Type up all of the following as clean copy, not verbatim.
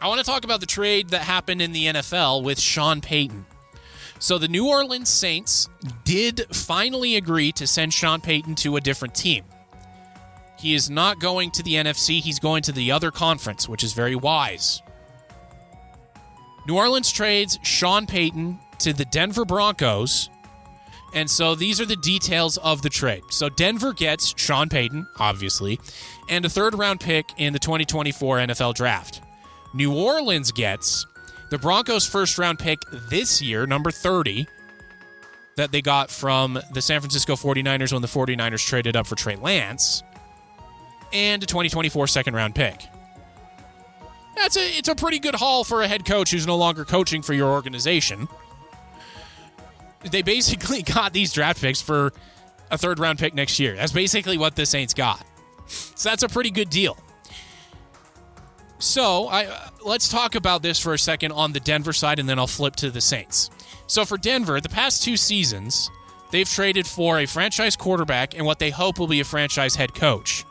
I want to talk about the trade that happened in the NFL with Sean Payton. So the New Orleans Saints did finally agree to send Sean Payton to a different team. He is not going to the NFC. He's going to the other conference, which is very wise. New Orleans trades Sean Payton to the Denver Broncos. And so these are the details of the trade. So Denver gets Sean Payton, obviously, and a third-round pick in the 2024 NFL Draft. New Orleans gets the Broncos' first-round pick this year, number 30, that they got from the San Francisco 49ers when the 49ers traded up for Trey Lance, and a 2024 second-round pick. It's a pretty good haul for a head coach who's no longer coaching for your organization. They basically got these draft picks for a third-round pick next year. That's basically what the Saints got. So that's a pretty good deal. So let's talk about this for a second on the Denver side, and then I'll flip to the Saints. So for Denver, the past 2 seasons, they've traded for a franchise quarterback and what they hope will be a franchise head coach.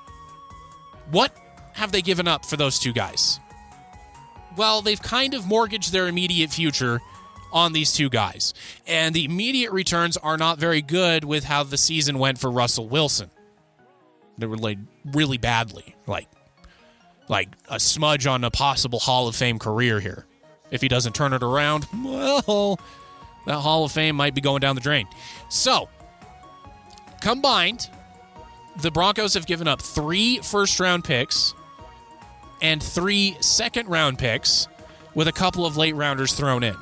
What have they given up for those 2 guys? Well, they've kind of mortgaged their immediate future on these 2 guys. And the immediate returns are not very good with how the season went for Russell Wilson. They were laid really badly, like a smudge on a possible Hall of Fame career here. If he doesn't turn it around, well, that Hall of Fame might be going down the drain. So, combined, the Broncos have given up 3 first-round picks and 3 second-round picks with a couple of late-rounders thrown in.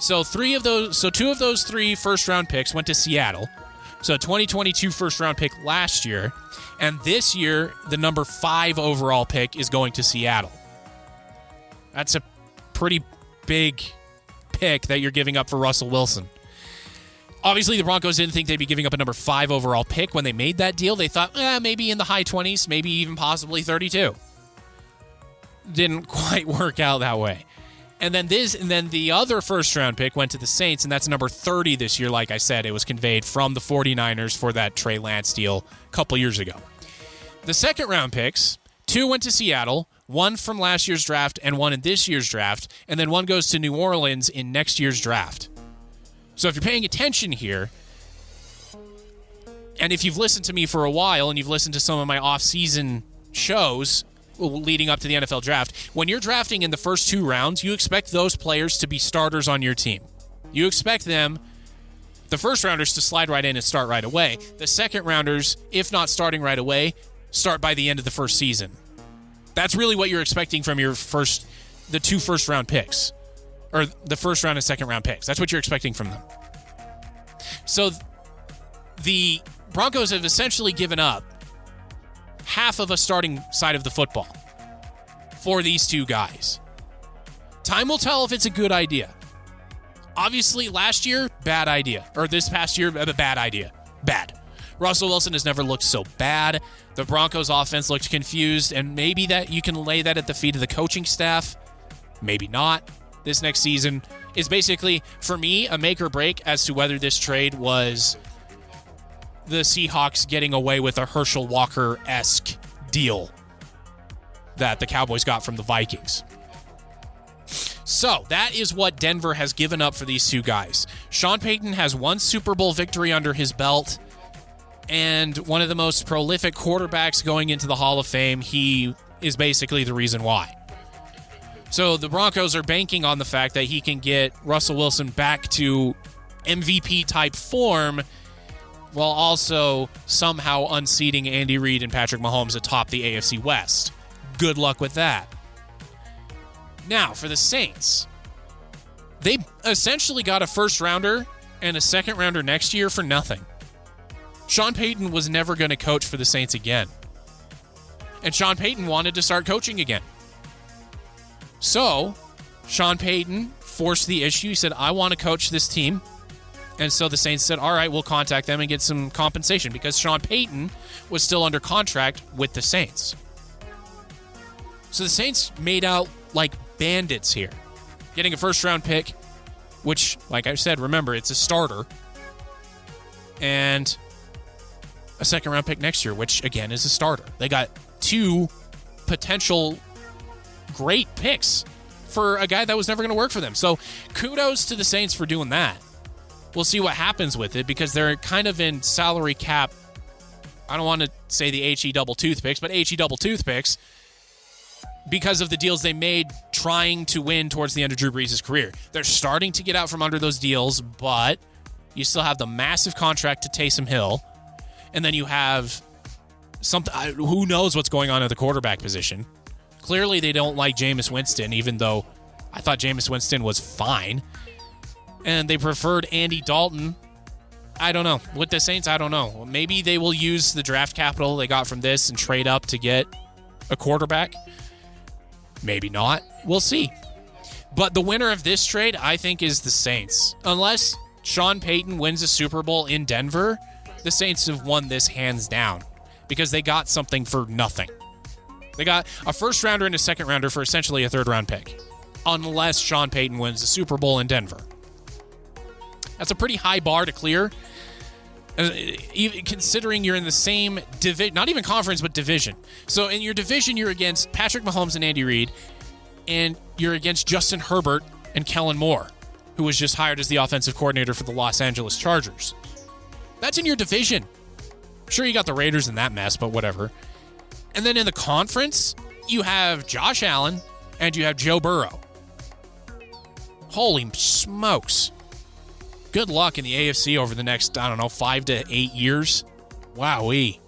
So 2 of those 3 first-round picks went to Seattle. So 2022 first-round pick last year. And this year, the number 5 overall pick is going to Seattle. That's a pretty big pick that you're giving up for Russell Wilson. Obviously, the Broncos didn't think they'd be giving up a number 5 overall pick when they made that deal. They thought, maybe in the high 20s, maybe even possibly 32. Didn't quite work out that way. And then the other first-round pick went to the Saints, and that's number 30 this year. Like I said, it was conveyed from the 49ers for that Trey Lance deal a couple years ago. The second-round picks, 2 went to Seattle, 1 from last year's draft and 1 in this year's draft, and then 1 goes to New Orleans in next year's draft. So if you're paying attention here, and if you've listened to me for a while and you've listened to some of my off-season shows leading up to the NFL draft, when you're drafting in the first 2 rounds, you expect those players to be starters on your team. You expect them, the first rounders, to slide right in and start right away. The second rounders, if not starting right away, start by the end of the first season. That's really what you're expecting from the 2 first round picks, or the first round and second round picks. That's what you're expecting from them. So the Broncos have essentially given up half of a starting side of the football for these 2 guys. Time will tell if it's a good idea. Obviously, last year, bad idea. Or this past year, a bad idea. Bad. Russell Wilson has never looked so bad. The Broncos offense looked confused, and maybe that you can lay that at the feet of the coaching staff. Maybe not. This next season is basically, for me, a make or break as to whether this trade was the Seahawks getting away with a Herschel Walker-esque deal that the Cowboys got from the Vikings. So that is what Denver has given up for these 2 guys. Sean Payton has 1 Super Bowl victory under his belt and one of the most prolific quarterbacks going into the Hall of Fame. He is basically the reason why. So the Broncos are banking on the fact that he can get Russell Wilson back to MVP-type form while also somehow unseating Andy Reid and Patrick Mahomes atop the AFC West. Good luck with that. Now, for the Saints, they essentially got a first-rounder and a second-rounder next year for nothing. Sean Payton was never going to coach for the Saints again. And Sean Payton wanted to start coaching again. So, Sean Payton forced the issue. He said, I want to coach this team. And so the Saints said, all right, we'll contact them and get some compensation, because Sean Payton was still under contract with the Saints. So the Saints made out like bandits here, getting a first-round pick, which, like I said, remember, it's a starter, and a second-round pick next year, which, again, is a starter. They got 2 potential great picks for a guy that was never going to work for them. So kudos to the Saints for doing that. We'll see what happens with it because they're kind of in salary cap. I don't want to say the HE double toothpicks, but HE double toothpicks because of the deals they made trying to win towards the end of Drew Brees' career. They're starting to get out from under those deals, but you still have the massive contract to Taysom Hill, and then you have who knows what's going on at the quarterback position. Clearly, they don't like Jameis Winston, even though I thought Jameis Winston was fine. And they preferred Andy Dalton. I don't know. With the Saints, I don't know. Maybe they will use the draft capital they got from this and trade up to get a quarterback. Maybe not. We'll see. But the winner of this trade, I think, is the Saints. Unless Sean Payton wins a Super Bowl in Denver, the Saints have won this hands down because they got something for nothing. They got a first rounder and a second rounder for essentially a third round pick. Unless Sean Payton wins the Super Bowl in Denver. That's a pretty high bar to clear. Even considering you're in the same division, not even conference, but division. So in your division, you're against Patrick Mahomes and Andy Reid, and you're against Justin Herbert and Kellen Moore, who was just hired as the offensive coordinator for the Los Angeles Chargers. That's in your division. Sure, you got the Raiders in that mess, but whatever. And then in the conference, you have Josh Allen and you have Joe Burrow. Holy smokes. Good luck in the AFC over the next, 5 to 8 years. Wowee.